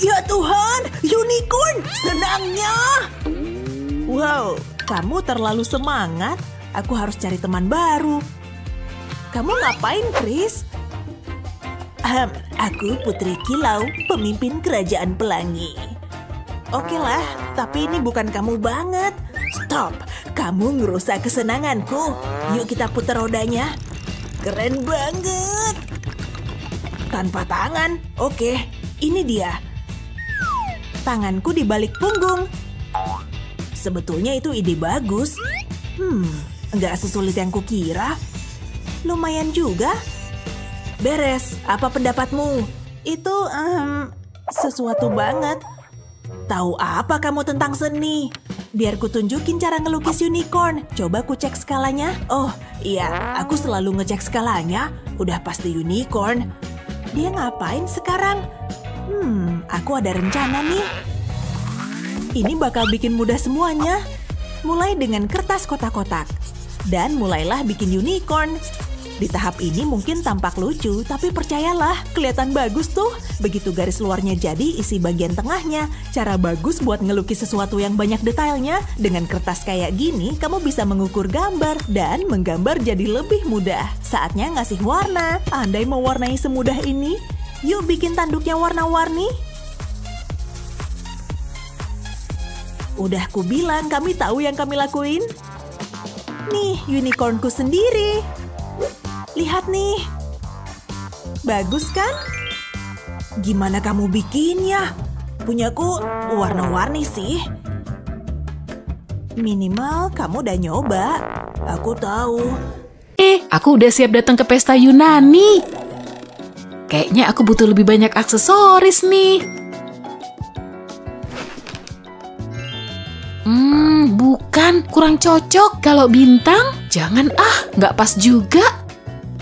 Ya Tuhan, unicorn, senangnya. Wow, kamu terlalu semangat. Aku harus cari teman baru. Kamu ngapain, Chris? Aku Putri Kilau, pemimpin kerajaan pelangi. Oke lah, tapi ini bukan kamu banget. Stop, kamu ngerusak kesenanganku. Yuk kita putar rodanya. Keren banget. Tanpa tangan, oke, ini dia. Tanganku di balik punggung. Sebetulnya itu ide bagus. Nggak sesulit yang kukira. Lumayan juga. Beres, apa pendapatmu? Itu, sesuatu banget. Tahu apa kamu tentang seni? Biar ku tunjukin cara ngelukis unicorn. Coba ku cek skalanya. Oh, iya, aku selalu ngecek skalanya. Udah pasti unicorn. Dia ngapain sekarang? Aku ada rencana nih. Ini bakal bikin mudah semuanya. Mulai dengan kertas kotak-kotak. Dan mulailah bikin unicorn. Di tahap ini mungkin tampak lucu, tapi percayalah, kelihatan bagus tuh. Begitu garis luarnya jadi, isi bagian tengahnya. Cara bagus buat ngelukis sesuatu yang banyak detailnya. Dengan kertas kayak gini, kamu bisa mengukur gambar dan menggambar jadi lebih mudah. Saatnya ngasih warna. Andai mewarnai semudah ini, yuk bikin tanduknya warna-warni. Udah ku bilang, kami tahu yang kami lakuin. Nih, unicornku sendiri. Lihat nih. Bagus kan? Gimana kamu bikinnya? Punyaku warna-warni sih. Minimal kamu udah nyoba. Aku tahu. Aku udah siap datang ke pesta Yunani. Kayaknya aku butuh lebih banyak aksesoris nih. Bukan, kurang cocok. Kalau bintang, jangan nggak pas juga.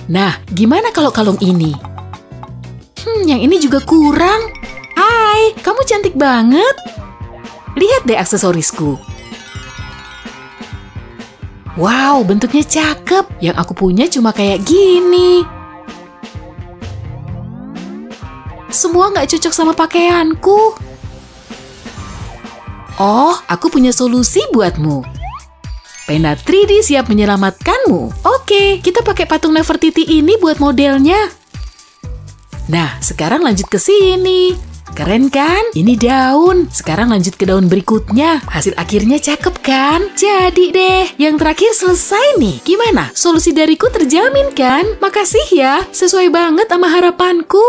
Nah, gimana kalau kalung ini? Yang ini juga kurang. Hai, kamu cantik banget. Lihat deh aksesorisku. Wow, bentuknya cakep. Yang aku punya cuma kayak gini. Semua nggak cocok sama pakaianku. Oh, aku punya solusi buatmu. Pena 3D siap menyelamatkanmu. Oke, kita pakai patung Nefertiti ini buat modelnya. Nah, sekarang lanjut ke sini. Keren kan? Ini daun. Sekarang lanjut ke daun berikutnya. Hasil akhirnya cakep kan? Jadi deh, yang terakhir selesai nih. Gimana? Solusi dariku terjamin kan? Makasih ya, sesuai banget sama harapanku.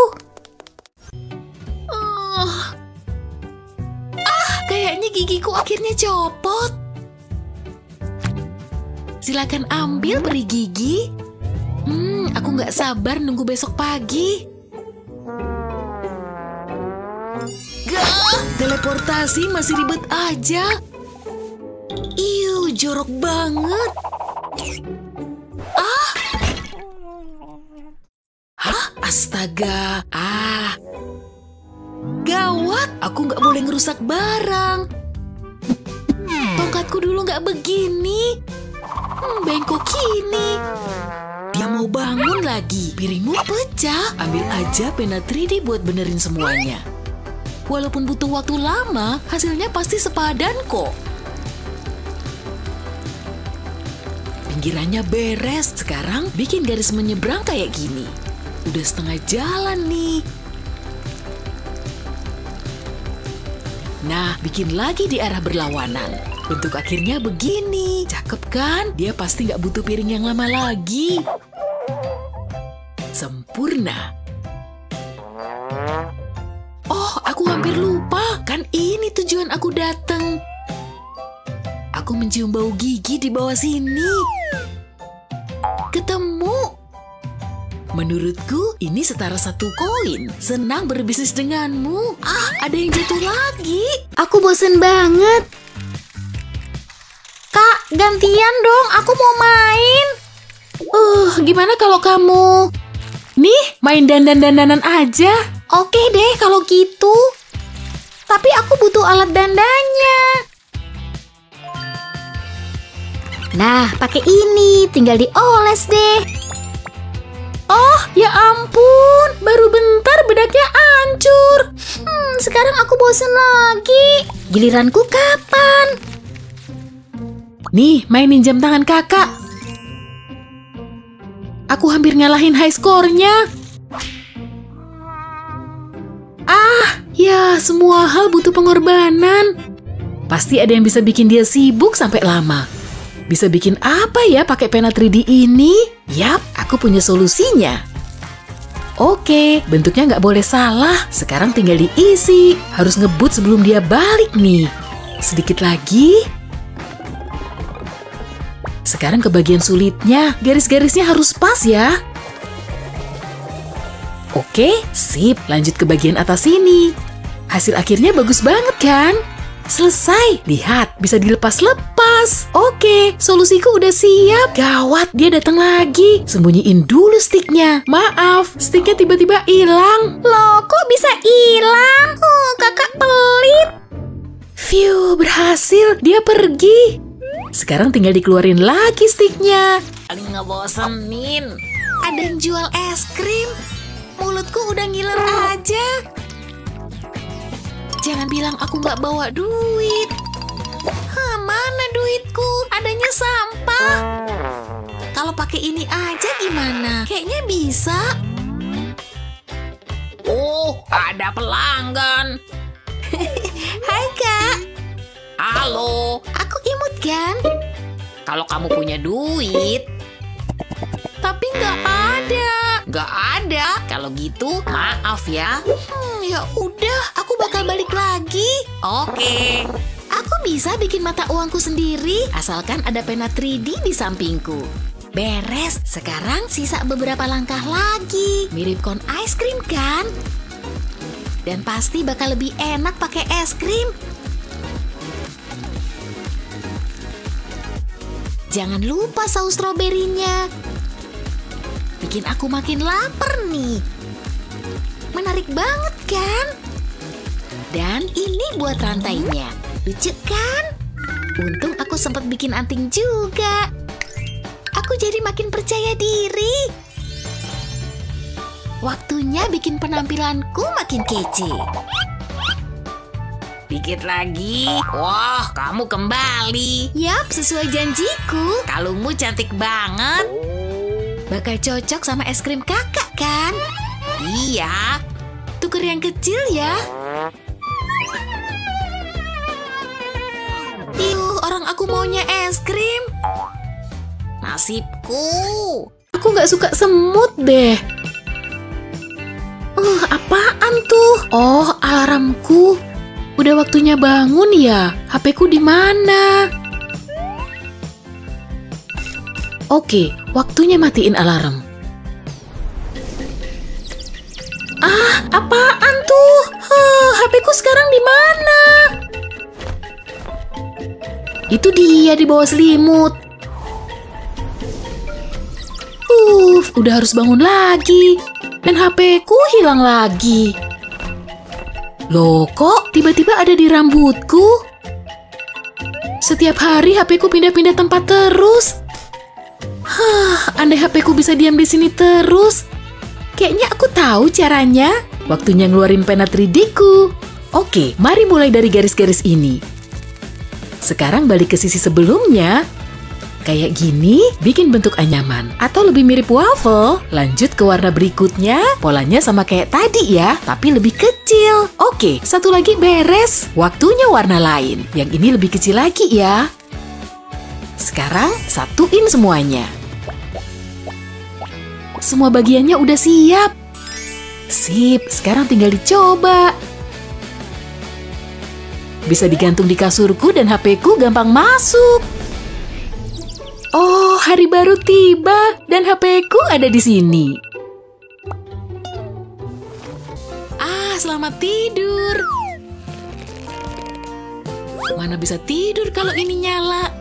Kayaknya gigiku akhirnya copot. Silakan ambil peri gigi. Aku nggak sabar nunggu besok pagi. Gah, teleportasi masih ribet aja. Jorok banget. Astaga. Gawat, aku nggak boleh ngerusak barang. Tongkatku dulu nggak begini. Bengkok kini. Dia mau bangun lagi. Piringmu pecah. Ambil aja pena 3D buat benerin semuanya. Walaupun butuh waktu lama, hasilnya pasti sepadan kok. Pinggirannya beres. Sekarang bikin garis menyeberang kayak gini. Udah setengah jalan nih. Nah, bikin lagi di arah berlawanan. Bentuk akhirnya begini. Cakep kan? Dia pasti nggak butuh piring yang lama lagi. Sempurna. Oh, aku hampir lupa. Kan ini tujuan aku datang. Aku mencium bau gigi di bawah sini. Ketemu. Menurutku, ini setara 1 koin. Senang berbisnis denganmu. Ada yang jatuh lagi. Aku bosen banget. Kak, gantian dong. Aku mau main. Gimana kalau kamu? Nih, main dandan-dandanan aja. Oke deh kalau gitu. Tapi aku butuh alat dandannya. Nah, pakai ini. Tinggal dioles deh. Oh, ya ampun. Baru bentar bedaknya hancur. sekarang aku bosen lagi. Giliranku kapan? Nih, mainin jam tangan kakak. Aku hampir ngalahin high score-nya. Ya, semua hal butuh pengorbanan. Pasti ada yang bisa bikin dia sibuk sampai lama. Bisa bikin apa ya pakai pena 3D ini? Yap, aku punya solusinya. Oke, bentuknya nggak boleh salah. Sekarang tinggal diisi. Harus ngebut sebelum dia balik nih. Sedikit lagi. Sekarang ke bagian sulitnya. Garis-garisnya harus pas ya. Oke, sip. Lanjut ke bagian atas sini. Hasil akhirnya bagus banget kan? Selesai. Lihat, bisa dilepas-lepas. Oke, solusiku udah siap. Gawat, dia datang lagi. Sembunyiin dulu sticknya. Maaf, sticknya tiba-tiba hilang. Loh, kok bisa hilang? Kakak pelit. Phew, berhasil. Dia pergi. Sekarang tinggal dikeluarin lagi sticknya. Paling ngebosenin. Ada yang jual es krim. Mulutku udah ngiler aja. Jangan bilang aku nggak bawa duit. Mana duitku? Adanya sampah. Kalau pakai ini aja gimana? Kayaknya bisa. Oh, ada pelanggan. Hai kak. Halo, Aku imut kan? kalau kamu punya duit, Tapi nggak ada. nggak ada. Kalau gitu, maaf ya. Ya udah, aku bakal balik lagi. Oke. Aku bisa bikin mata uangku sendiri, asalkan ada pena 3D di sampingku. Beres, sekarang sisa beberapa langkah lagi. Mirip kon ice cream kan? Dan pasti bakal lebih enak pakai es krim. Jangan lupa saus stroberinya. Bikin aku makin lapar nih. Menarik banget kan? Dan ini buat rantainya. Lucu kan? Untung aku sempat bikin anting juga. Aku jadi makin percaya diri. Waktunya bikin penampilanku makin kece. Dikit lagi. Wah, kamu kembali. Yap, sesuai janjiku. Kalungmu cantik banget. Bakal cocok sama es krim kakak kan? Iya. Tuker yang kecil ya. Orang aku maunya es krim. Nasibku. Aku nggak suka semut deh. Apaan tuh? Oh, alarmku. Udah waktunya bangun ya. HP-ku di mana? Oke, waktunya matiin alarm. Apaan tuh? HP-ku sekarang di mana? Itu dia di bawah selimut. Udah harus bangun lagi. Dan HP-ku hilang lagi. Loh, kok tiba-tiba ada di rambutku? Setiap hari HP-ku pindah-pindah tempat terus. Andai HP-ku bisa diam di sini terus. Kayaknya aku tahu caranya. Waktunya ngeluarin pena 3D-ku. Oke, mari mulai dari garis-garis ini. Sekarang balik ke sisi sebelumnya. Kayak gini, bikin bentuk anyaman. Atau lebih mirip waffle. Lanjut ke warna berikutnya. Polanya sama kayak tadi ya, tapi lebih kecil. Oke, satu lagi beres. Waktunya warna lain. Yang ini lebih kecil lagi ya. Sekarang, satuin semuanya. Semua bagiannya udah siap. Sip, sekarang tinggal dicoba. Bisa digantung di kasurku dan HP-ku gampang masuk. Oh, hari baru tiba dan HP-ku ada di sini. Selamat tidur. Mana bisa tidur kalau ini nyala?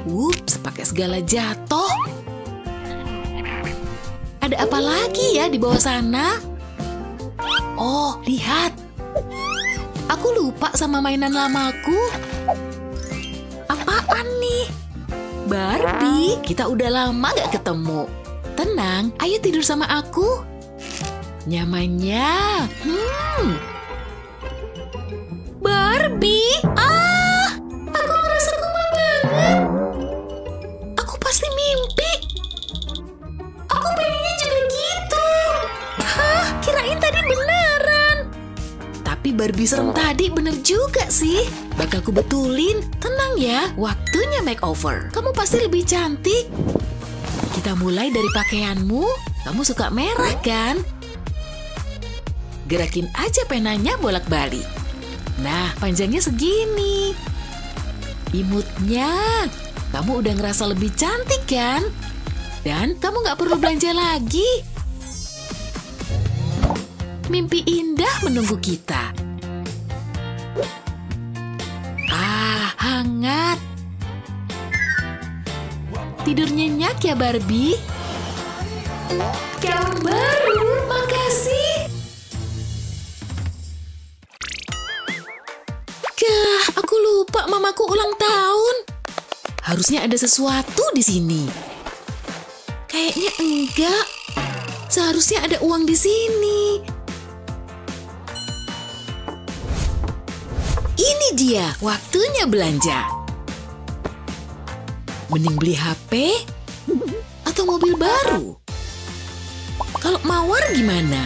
Ups, pakai segala jatuh. Ada apa lagi ya di bawah sana? Oh, lihat. Aku lupa sama mainan lamaku. Apaan nih? Barbie, kita udah lama gak ketemu. Tenang, ayo tidur sama aku. Nyamannya. Barbie, aku ngerasa kumat banget. Aku pasti mimpi. Aku pengennya juga gitu. Hah, kirain tadi beneran. Tapi Barbie serem tadi bener juga sih. Bakal ku betulin. Tenang ya, waktunya makeover. Kamu pasti lebih cantik. Kita mulai dari pakaianmu. Kamu suka merah kan? Gerakin aja penanya bolak-balik. Nah, panjangnya segini. Imutnya. Kamu udah ngerasa lebih cantik kan? Dan kamu nggak perlu belanja lagi. Mimpi indah menunggu kita. Hangat. Tidur nyenyak ya Barbie. Gaun baru, makasih. Aku lupa mamaku ulang tahun. Harusnya ada sesuatu di sini. Kayaknya enggak. Seharusnya ada uang di sini. Ini dia, waktunya belanja. Mending beli HP atau mobil baru? Kalau mawar gimana?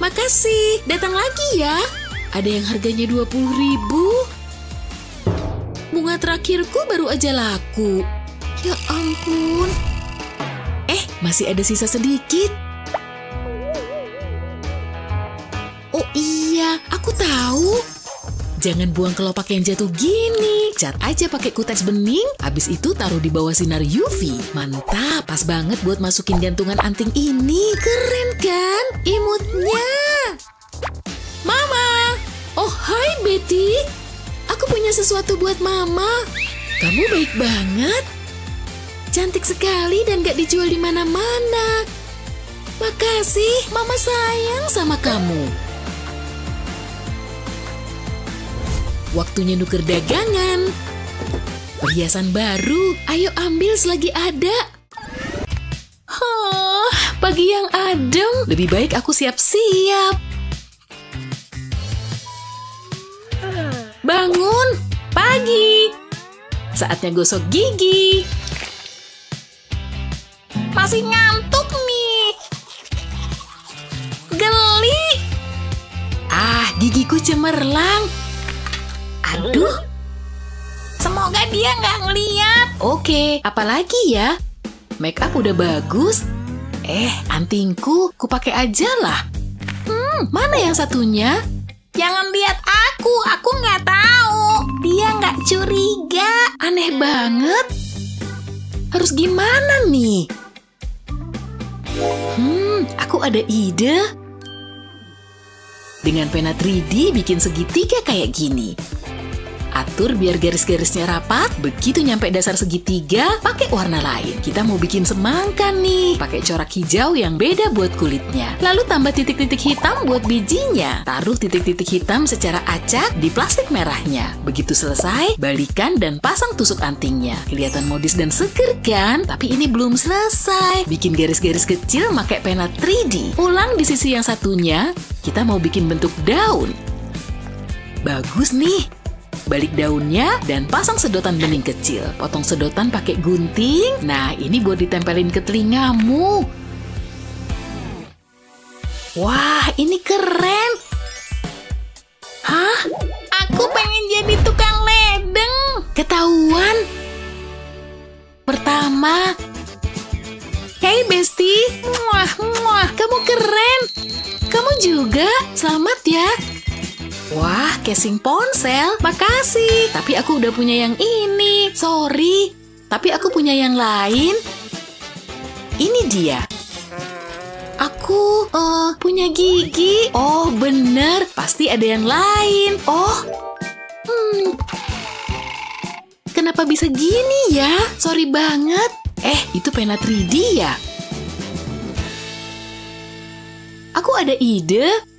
Makasih, datang lagi ya. Ada yang harganya 20.000. Bunga terakhirku baru aja laku. Ya ampun. Masih ada sisa sedikit. Oh iya, aku tahu. Jangan buang kelopak yang jatuh gini. Cat aja pakai kutex bening. Habis itu taruh di bawah sinar UV. Mantap, pas banget buat masukin gantungan anting ini. Keren kan? Imutnya. Mama! Oh, hai Betty. Aku punya sesuatu buat Mama. Kamu baik banget. Cantik sekali dan gak dijual di mana-mana. Makasih, Mama sayang sama kamu. Waktunya nuker dagangan. Perhiasan baru, ayo ambil selagi ada. Pagi yang adem. Lebih baik aku siap-siap. Bangun, pagi. Saatnya gosok gigi. Masih ngantuk nih. Geli. Gigiku cemerlang. Aduh. Semoga dia nggak ngeliat. Oke, apalagi ya? Make up udah bagus. Antingku, ku pakai aja lah. Mana yang satunya? Jangan lihat aku nggak tahu. Dia nggak curiga. Aneh banget. Harus gimana nih? Aku ada ide. Dengan pena 3D bikin segitiga kayak gini. Atur biar garis-garisnya rapat. Begitu nyampe dasar segitiga, pakai warna lain. Kita mau bikin semangka nih. Pakai corak hijau yang beda buat kulitnya. Lalu tambah titik-titik hitam buat bijinya. Taruh titik-titik hitam secara acak di plastik merahnya. Begitu selesai, balikan dan pasang tusuk antingnya. Kelihatan modis dan seger kan? Tapi ini belum selesai. Bikin garis-garis kecil pakai pena 3D. Ulang di sisi yang satunya. Kita mau bikin bentuk daun. Bagus nih. Balik daunnya dan pasang sedotan bening kecil. Potong sedotan pakai gunting. Nah, ini buat ditempelin ke telingamu. Wah, ini keren. Hah? Aku pengen jadi tukang ledeng. Ketahuan. Pertama. Hey, Besti. Muah. Kamu keren. Kamu juga. Selamat ya. Wah, casing ponsel. Makasih. Tapi aku udah punya yang ini. Sorry. Tapi aku punya yang lain. Ini dia. Aku punya gigi. Oh, bener. Pasti ada yang lain. Oh. Kenapa bisa gini ya? Sorry banget. Itu pena 3D ya? Aku ada ide.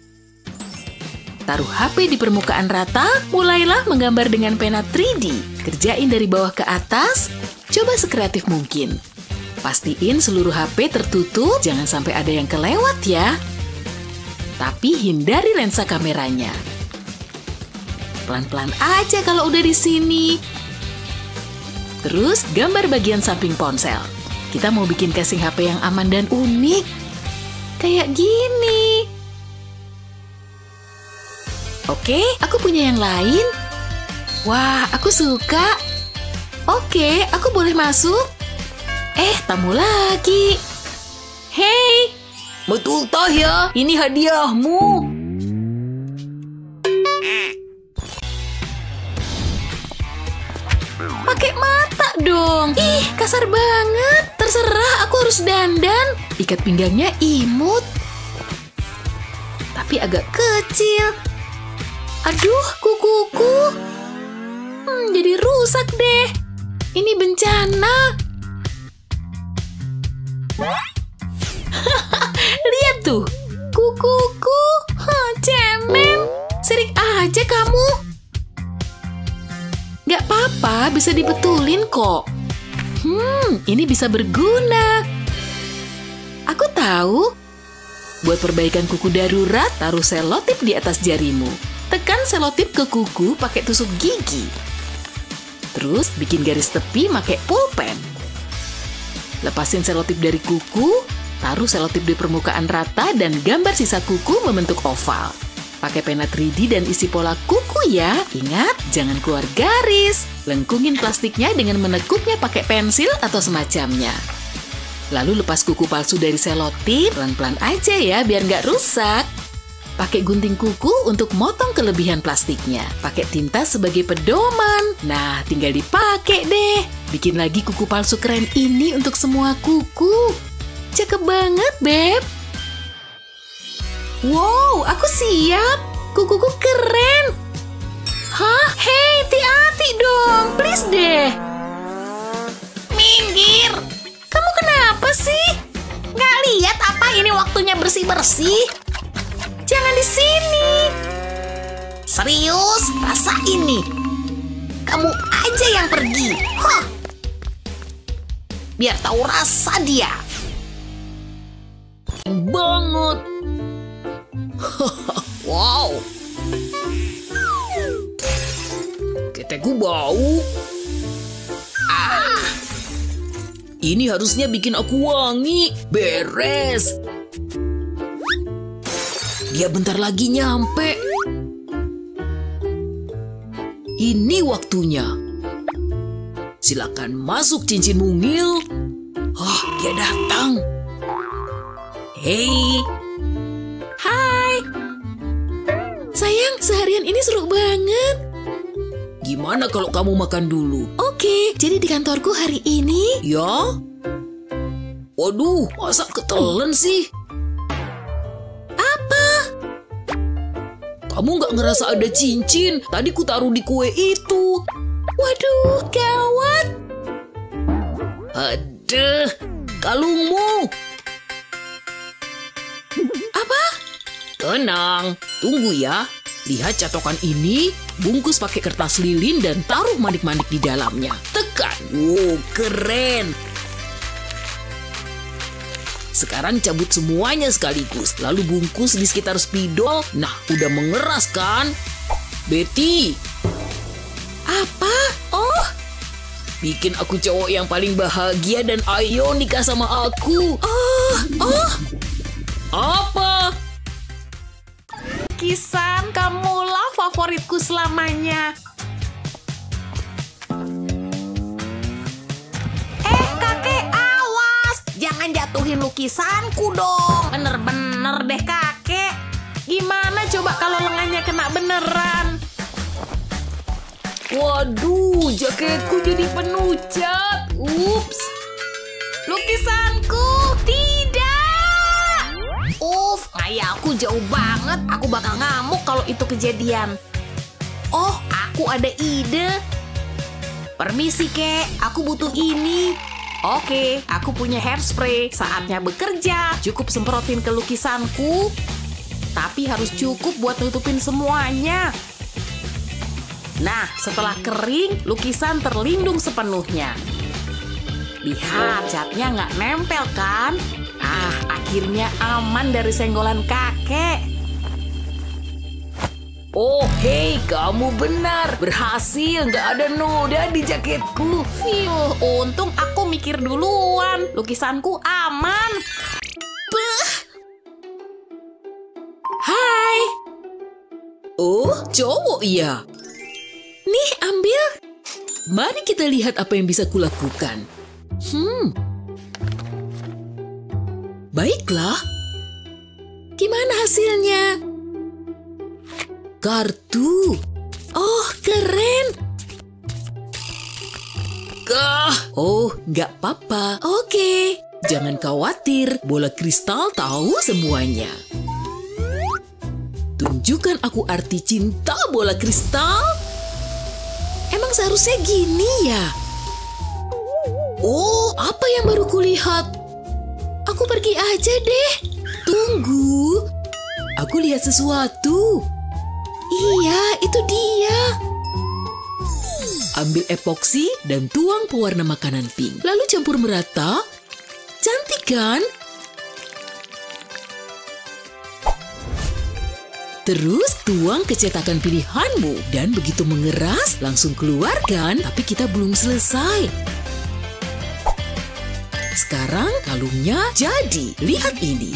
Taruh HP di permukaan rata, mulailah menggambar dengan pena 3D. Kerjain dari bawah ke atas, coba sekreatif mungkin. Pastiin seluruh HP tertutup, jangan sampai ada yang kelewat ya. Tapi hindari lensa kameranya. Pelan-pelan aja kalau udah di sini. Terus gambar bagian samping ponsel. Kita mau bikin casing HP yang aman dan unik. Kayak gini. Oke, aku punya yang lain. Wah, aku suka. Oke, aku boleh masuk? Tamu lagi. Hei, Betul toh ya, ini hadiahmu. pakai mata dong. Ih, kasar banget. Terserah, aku harus dandan. Ikat pinggangnya imut. Tapi agak kecil. Aduh, kukuku. Jadi rusak deh. Ini bencana. Lihat tuh, kukuku. Cemen. Sirik aja kamu. Gak apa-apa, bisa dibetulin kok. Ini bisa berguna. Aku tahu. Buat perbaikan kuku darurat, taruh selotip di atas jarimu. Tekan selotip ke kuku pakai tusuk gigi. Terus bikin garis tepi pakai pulpen. Lepasin selotip dari kuku, taruh selotip di permukaan rata dan gambar sisa kuku membentuk oval. Pakai pena 3D dan isi pola kuku ya. Ingat, jangan keluar garis. Lengkungin plastiknya dengan menekuknya pakai pensil atau semacamnya. Lalu lepas kuku palsu dari selotip, pelan-pelan aja ya biar nggak rusak. Pakai gunting kuku untuk motong kelebihan plastiknya. Pakai tinta sebagai pedoman. Nah, tinggal dipakai deh. Bikin lagi kuku palsu keren ini untuk semua kuku. Cakep banget, Beb. Wow, aku siap. Kukuku keren. Hah? Hei, hati-hati dong. Please deh. Minggir. Kamu kenapa sih? Nggak lihat apa ini waktunya bersih-bersih? Jangan di sini. Serius, rasa ini. Kamu aja yang pergi. Biar tahu rasa dia. Banget. Wow. Ketekku bau. Ini harusnya bikin aku wangi. Beres. Dia bentar lagi nyampe. Ini waktunya. Silakan masuk cincin mungil. Dia datang. Hei. Hai. Sayang, seharian ini seru banget. Gimana kalau kamu makan dulu? Oke, jadi di kantorku hari ini... Ya? Waduh, masa ketelen sih? Apa? Kamu nggak ngerasa ada cincin? Tadi ku taruh di kue itu. Waduh, gawat. Aduh, kalungmu. Apa? Tenang, tunggu ya. Lihat catokan ini, bungkus pakai kertas lilin dan taruh manik-manik di dalamnya. Tekan. Wow, keren. Sekarang cabut semuanya sekaligus. Lalu bungkus di sekitar spidol. Nah, udah mengeras kan? Betty. Apa? Oh. Bikin aku cowok yang paling bahagia dan ayo nikah sama aku. Oh. Apa? Lukisan, kamulah favoritku selamanya. Kakek, awas. Jangan jatuhin lukisanku dong. Bener-bener deh, kakek. Gimana coba kalau lengannya kena beneran? Waduh, jaketku jadi penuh cat. Ups. Lukisanku, tidak. Ngayalku jauh banget. Aku bakal ngamuk kalau itu kejadian. Oh, aku ada ide. Permisi, Kek. Aku butuh ini. Oke, aku punya hairspray. Saatnya bekerja. Cukup semprotin ke lukisanku. Tapi harus cukup buat nutupin semuanya. Nah, setelah kering, lukisan terlindung sepenuhnya. Lihat, catnya nggak nempel kan? Akhirnya aman dari senggolan kakek. Oh, hei, kamu benar. Berhasil, nggak ada noda di jaketku. Untung aku mikir duluan. Lukisanku aman. Hai. Oh, cowok ya. Nih, ambil. Mari kita lihat apa yang bisa kulakukan. Baiklah. Gimana hasilnya? Kartu. Oh, keren. Oh, nggak apa-apa. Oke. Jangan khawatir, bola kristal tahu semuanya. Tunjukkan aku arti cinta bola kristal. Emang seharusnya gini ya? Oh, apa yang baru kulihat? Aku pergi aja deh. Tunggu. Aku lihat sesuatu. Iya, itu dia. Ambil epoksi dan tuang pewarna makanan pink. Lalu campur merata. Cantik kan? Terus tuang ke cetakan pilihanmu. Dan begitu mengeras, langsung keluarkan. Tapi kita belum selesai. Sekarang kalungnya jadi. Lihat ini.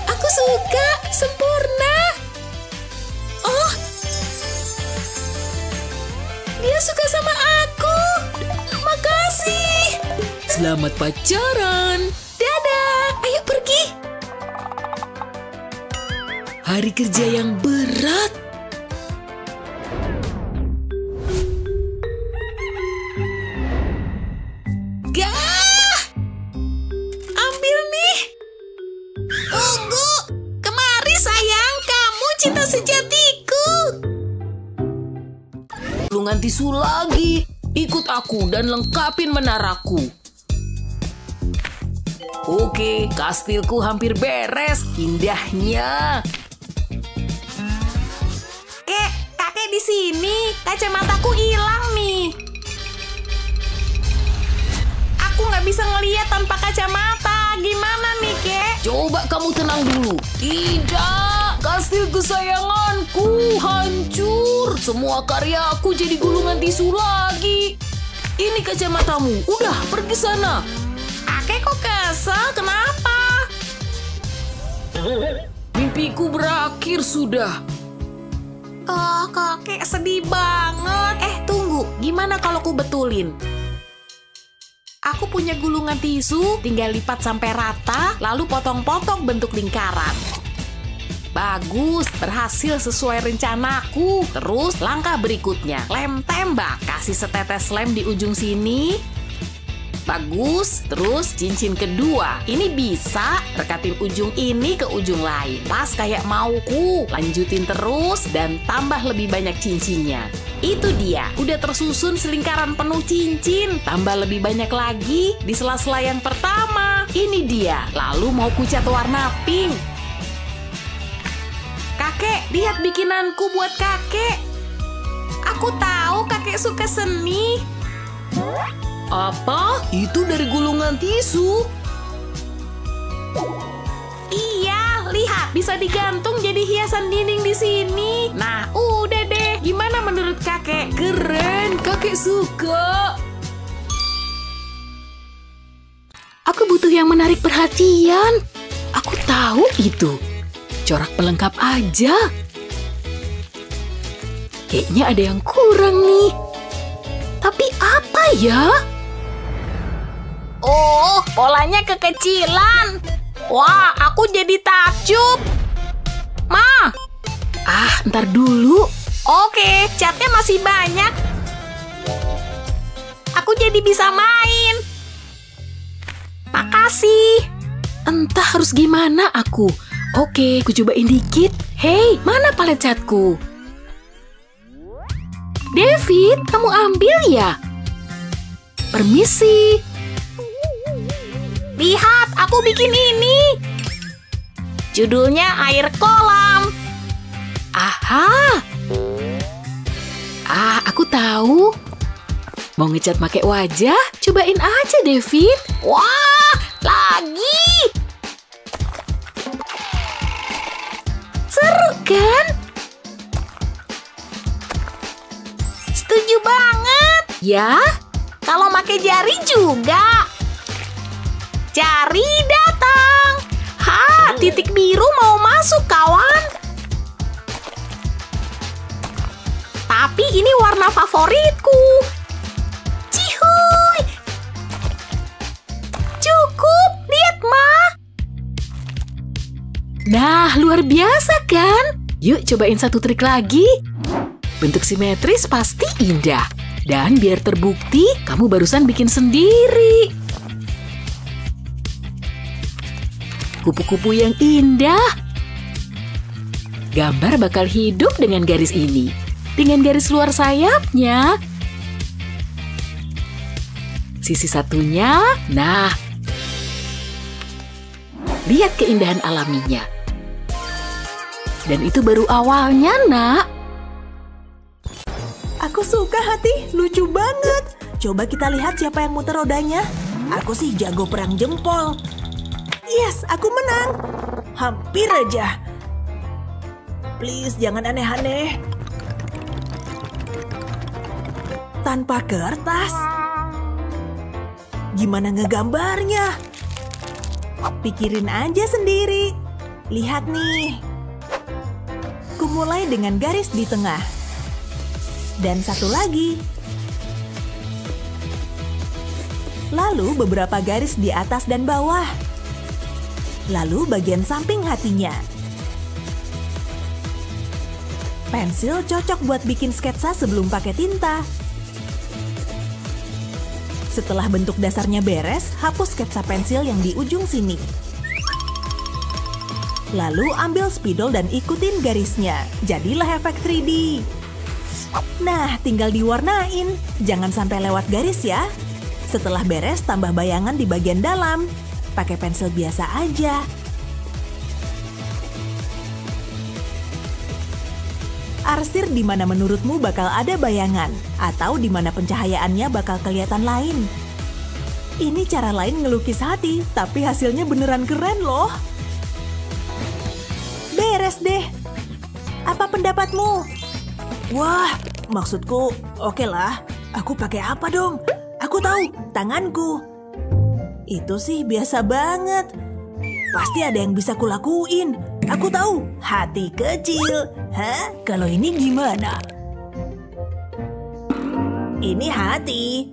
Aku suka, sempurna. Oh, dia suka sama aku. Makasih. Selamat pacaran. Dadah, ayo pergi. Hari kerja yang berat. Ambil nih. Tunggu, kemari sayang, kamu cinta sejatiku. Gulungan tisu lagi. Ikut aku dan lengkapin menaraku. Oke, kastilku hampir beres. Indahnya. Kakek di sini. Kacamataku hilang nih. Aku nggak bisa ngeliat tanpa kacamata. Gimana nih, Kek? Coba kamu tenang dulu. Tidak, kastil kesayanganku hancur. Semua karyaku jadi gulungan tisu lagi. Ini kacamatamu. Udah, pergi sana. Kakek kok kesel? Kenapa? Mimpiku berakhir sudah. Oh, kakek sedih banget. Tunggu. Gimana kalau ku betulin? Aku punya gulungan tisu, tinggal lipat sampai rata, lalu potong-potong bentuk lingkaran. Bagus, berhasil sesuai rencanaku. Terus langkah berikutnya, lem tembak. Kasih setetes lem di ujung sini. Bagus, terus cincin kedua. Ini bisa, rekatin ujung ini ke ujung lain. Pas kayak mauku. Lanjutin terus dan tambah lebih banyak cincinnya. Itu dia, udah tersusun selingkaran penuh cincin. Tambah lebih banyak lagi di sela-sela yang pertama. Ini dia, lalu mau kucat warna pink. Kakek, lihat bikinanku buat kakek. Aku tahu kakek suka seni. Apa? Itu dari gulungan tisu. Iya, lihat bisa digantung jadi hiasan dinding di sini. Nah, udah deh. Gimana menurut kakek? Keren, kakek suka. Aku butuh yang menarik perhatian. Aku tahu itu. Corak pelengkap aja. Kayaknya ada yang kurang nih. Tapi apa ya? Oh, polanya kekecilan. Wah, aku jadi takjub. Ma. Ntar dulu. Oke, catnya masih banyak. Aku jadi bisa main. Makasih. Entah harus gimana aku. Oke, ku cobain dikit. Hei, mana palet catku? David, kamu ambil ya? Permisi. Lihat, aku bikin ini. Judulnya air kolam. Aha. Aku tahu. Mau ngecat pakai wajah? Cobain aja, David. Wah, lagi. Seru kan? Setuju banget. Ya? Kalau pakai jari juga. Jari datang. Ha, titik biru mau masuk, kawan. Tapi ini warna favoritku. Cihuy. Cukup, lihat, Ma. Nah, luar biasa kan? Yuk cobain satu trik lagi. Bentuk simetris pasti indah. Dan biar terbukti, kamu barusan bikin sendiri. Kupu-kupu yang indah. Gambar bakal hidup dengan garis ini. Dengan garis luar sayapnya. Sisi satunya, nah. Lihat keindahan alaminya. Dan itu baru awalnya, Nak. Aku suka, Hati, lucu banget. Coba kita lihat siapa yang muter rodanya. Aku sih jago perang jempol. Yes, aku menang. Hampir aja. Please, jangan aneh-aneh. Tanpa kertas. Gimana ngegambarnya? Pikirin aja sendiri. Lihat nih. Kumulai dengan garis di tengah. Dan satu lagi. Lalu beberapa garis di atas dan bawah. Lalu bagian samping hatinya. Pensil cocok buat bikin sketsa sebelum pakai tinta. Setelah bentuk dasarnya beres, hapus sketsa pensil yang di ujung sini. Lalu ambil spidol dan ikutin garisnya. Jadilah efek 3D. Nah, tinggal diwarnain. Jangan sampai lewat garis ya. Setelah beres, tambah bayangan di bagian dalam. Pakai pensil biasa aja. Arsir di mana menurutmu bakal ada bayangan, atau di mana pencahayaannya bakal kelihatan lain. Ini cara lain ngelukis hati, tapi hasilnya beneran keren loh. Beres deh. Apa pendapatmu? Wah, maksudku, oke lah. Aku pakai apa dong? Aku tahu, tanganku. Itu sih biasa banget. Pasti ada yang bisa kulakuin. Aku tahu, hati kecil. Hah? Kalau ini gimana? Ini hati.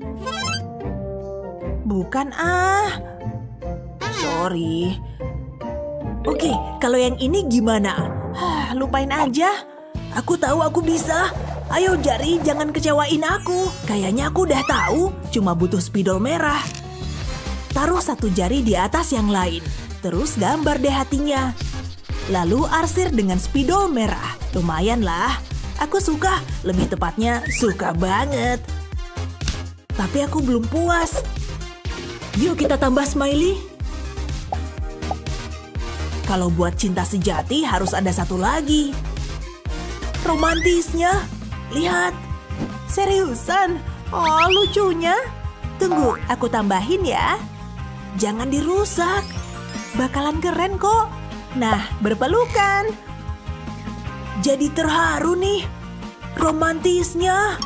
Bukan Sorry. Oke, kalau yang ini gimana? Lupain aja. Aku tahu aku bisa. Ayo jari, jangan kecewain aku. Kayaknya aku udah tahu, cuma butuh spidol merah. Taruh satu jari di atas yang lain. Terus gambar deh hatinya. Lalu arsir dengan spidol merah. Lumayan lah. Aku suka, lebih tepatnya suka banget. Tapi aku belum puas. Yuk kita tambah smiley. Kalau buat cinta sejati harus ada satu lagi. Romantisnya. Lihat. Seriusan. Oh, lucunya. Tunggu, aku tambahin ya. Jangan dirusak. Bakalan keren kok. Nah, berpelukan. Jadi terharu nih. Romantisnya.